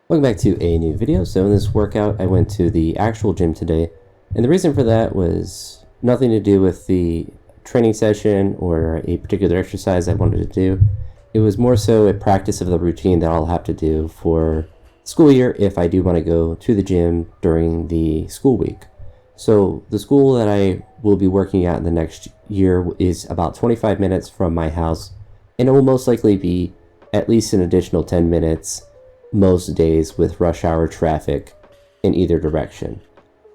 Welcome back to a new video. So in this workout, I went to the actual gym today, and the reason for that was nothing to do with the training session or a particular exercise I wanted to do. It was more so a practice of the routine that I'll have to do for school year if I do want to go to the gym during the school week. So the school that I will be working at in the next year is about 25 minutes from my house, and it will most likely be at least an additional 10 minutes most days with rush hour traffic in either direction.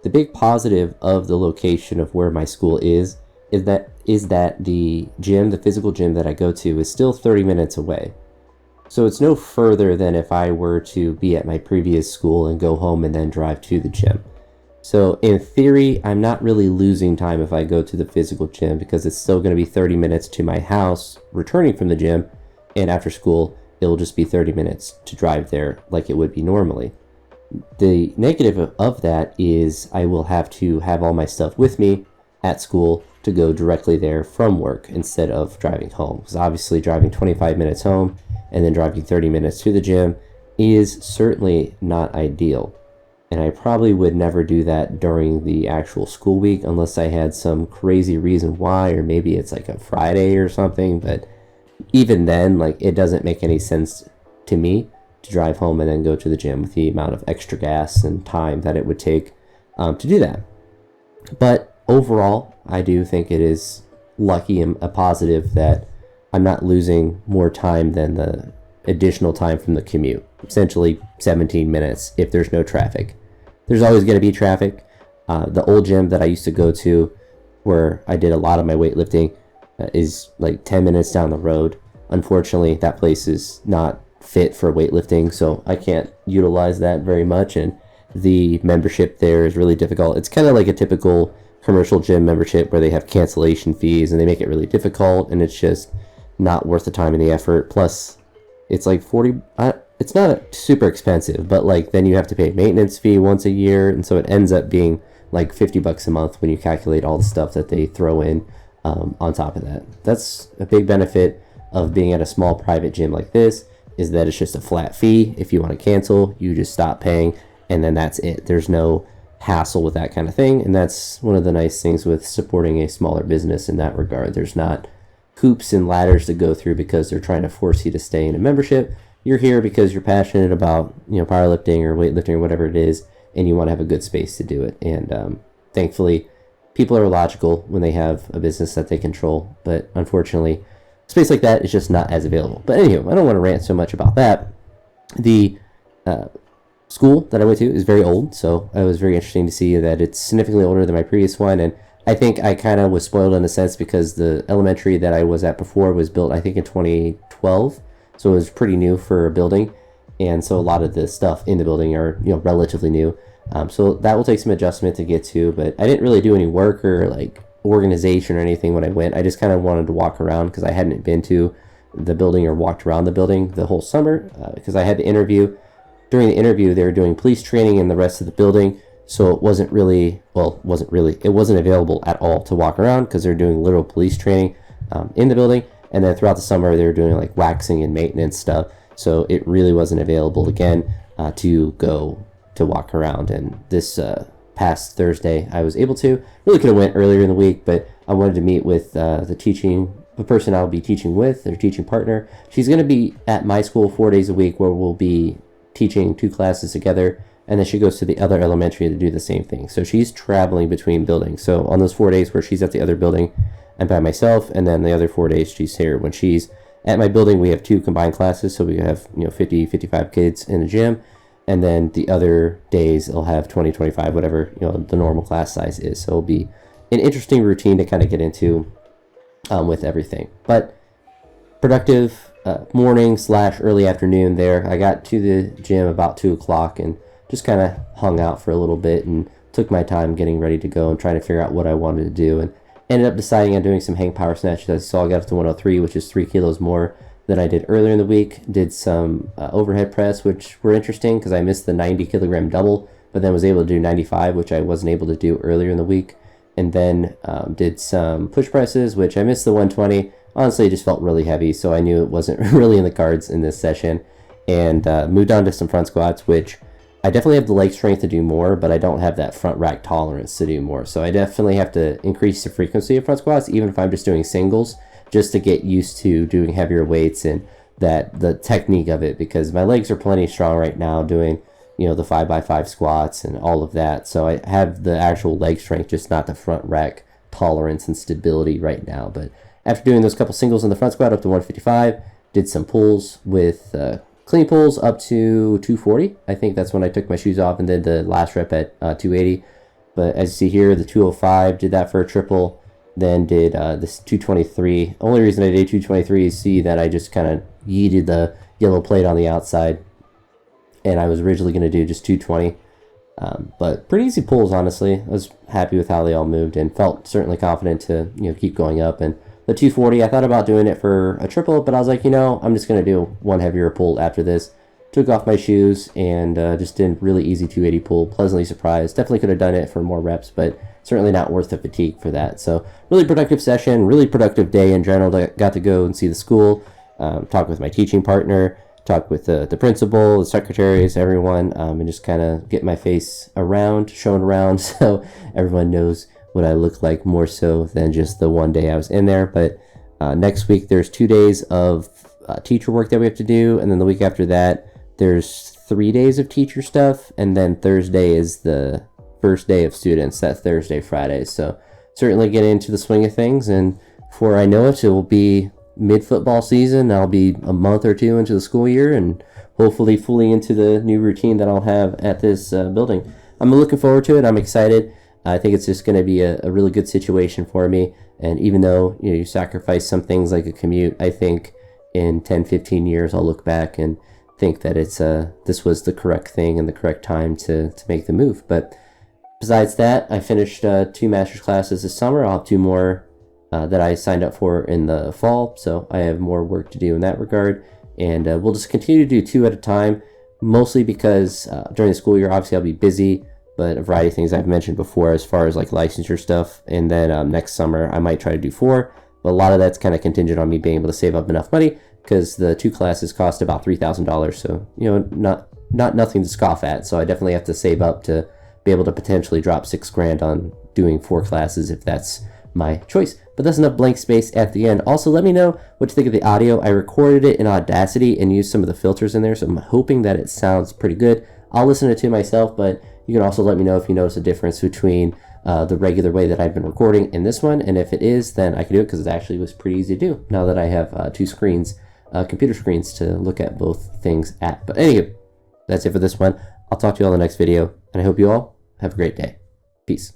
The big positive of the location of where my school is that the gym, the physical gym that I go to, is still 30 minutes away. So it's no further than if I were to be at my previous school and go home and then drive to the gym. So in theory, I'm not really losing time if I go to the physical gym because it's still going to be 30 minutes to my house returning from the gym, and after school it'll just be 30 minutes to drive there like it would be normally. The negative of that is I will have to have all my stuff with me at school to go directly there from work instead of driving home. Because obviously driving 25 minutes home and then driving 30 minutes to the gym is certainly not ideal. And I probably would never do that during the actual school week unless I had some crazy reason why, or maybe it's like a Friday or something. But even then, like, it doesn't make any sense to me to drive home and then go to the gym with the amount of extra gas and time that it would take to do that. But overall, I do think it is lucky and a positive that I'm not losing more time than the additional time from the commute. Essentially 17 minutes if there's no traffic. There's always going to be traffic. The old gym that I used to go to, where I did a lot of my weightlifting, is like 10 minutes down the road. Unfortunately, that place is not fit for weightlifting, so I can't utilize that very much, and the membership there is really difficult. It's kind of like a typical commercial gym membership where they have cancellation fees and they make it really difficult, and it's just not worth the time and the effort. Plus, it's like 40, it's not super expensive, but like then you have to pay a maintenance fee once a year, and so it ends up being like $50 a month when you calculate all the stuff that they throw in on top of that. That's a big benefit of being at a small private gym like this, is that it's just a flat fee. If you want to cancel, you just stop paying, and then that's it. There's no hassle with that kind of thing, and that's one of the nice things with supporting a smaller business in that regard. There's not hoops and ladders to go through because they're trying to force you to stay in a membership. You're here because you're passionate about, powerlifting or weightlifting or whatever it is, and you want to have a good space to do it. And thankfully, people are logical when they have a business that they control, but unfortunately, space like that is just not as available. But anywho, I don't want to rant so much about that. The school that I went to is very old, so it was very interesting to see that it's significantly older than my previous one, and I think I kind of was spoiled in a sense because the elementary that I was at before was built, I think, in 2012, so it was pretty new for a building, and so a lot of the stuff in the building are, relatively new. So that will take some adjustment to get to, but I didn't really do any work or like organization or anything when I went. I just kind of wanted to walk around because I hadn't been to the building or walked around the building the whole summer because I had to interview. During the interview, they were doing police training in the rest of the building, so it wasn't available at all to walk around because they're doing literal police training in the building. And then throughout the summer, they were doing like waxing and maintenance stuff, so it really wasn't available again to go to walk around. And this past Thursday, I was able to. Really could have went earlier in the week, but I wanted to meet with the person I'll be teaching with, their teaching partner. She's going to be at my school 4 days a week, where we'll be teaching 2 classes together, and then she goes to the other elementary to do the same thing. So she's traveling between buildings. So on those 4 days where she's at the other building, I'm by myself, and then the other 4 days she's here. When she's at my building, we have 2 combined classes, so we have 50, 55 kids in the gym. And then the other days it'll have 20, 25, whatever the normal class size is. So it'll be an interesting routine to kind of get into with everything. But productive morning / early afternoon there. I got to the gym about 2 o'clock and just kind of hung out for a little bit and took my time getting ready to go and trying to figure out what I wanted to do, and ended up deciding on doing some hang power snatches. As you saw, I got up to 103, which is 3 kilos more than I did earlier in the week. Did some overhead press, which were interesting because I missed the 90 kilogram double, but then was able to do 95, which I wasn't able to do earlier in the week. And then did some push presses, which I missed the 120. Honestly, it just felt really heavy, so I knew it wasn't really in the cards in this session. and moved on to some front squats, which I definitely have the leg strength to do more, but I don't have that front rack tolerance to do more. So I definitely have to increase the frequency of front squats, even if I'm just doing singles, just to get used to doing heavier weights and the technique of it, because my legs are plenty strong right now doing, you know, the 5x5 squats and all of that. So I have the actual leg strength, just not the front rack tolerance and stability right now. But after doing those couple singles in the front squat up to 155, did some pulls with clean pulls up to 240. I think that's when I took my shoes off and did the last rep at 280. But as you see here, the 205, did that for a triple, then did this 223. Only reason I did 223 is see that I just kind of yeeted the yellow plate on the outside, and I was originally going to do just 220. But pretty easy pulls, honestly. I was happy with how they all moved and felt certainly confident to, you know, keep going up. And the 240, I thought about doing it for a triple, but I was like, you know, I'm just going to do one heavier pull after this. Took off my shoes and just did really easy 280 pull. Pleasantly surprised. Definitely could have done it for more reps, but certainly not worth the fatigue for that. So really productive session, really productive day in general. Got to go and see the school, talk with my teaching partner, talk with the principal, the secretaries, everyone, and just kind of get my face shown around so everyone knows what I look like more so than just the one day I was in there. But next week there's 2 days of teacher work that we have to do, and then the week after that there's 3 days of teacher stuff, and then Thursday is the first day of students. That Thursday, Friday. So certainly get into the swing of things, and before I know it, it will be mid-football season. I'll be a month or two into the school year and hopefully fully into the new routine that I'll have at this building. I'm looking forward to it. I'm excited. I think it's just going to be a really good situation for me. And even though, you know, you sacrifice some things like a commute, I think in 10, 15 years, I'll look back and think that this was the correct thing and the correct time to make the move. But besides that, I finished 2 master's classes this summer. I'll have 2 more that I signed up for in the fall. So I have more work to do in that regard. And we'll just continue to do 2 at a time, mostly because during the school year, obviously I'll be busy, but a variety of things I've mentioned before as far as like licensure stuff. And then next summer, I might try to do 4. But a lot of that's kind of contingent on me being able to save up enough money, because the 2 classes cost about $3,000. So, you know, not nothing to scoff at. So I definitely have to save up to be able to potentially drop $6,000 on doing 4 classes if that's my choice. But that's enough blank space at the end. Also, let me know what you think of the audio. I recorded it in Audacity and used some of the filters in there, so I'm hoping that it sounds pretty good. I'll listen to it myself, but you can also let me know if you notice a difference between the regular way that I've been recording in this one, and if it is, then I can do it, because it actually was pretty easy to do now that I have 2 screens, computer screens to look at both things at. But anyway, that's it for this one. I'll talk to you all in the next video, and I hope you all have a great day. Peace.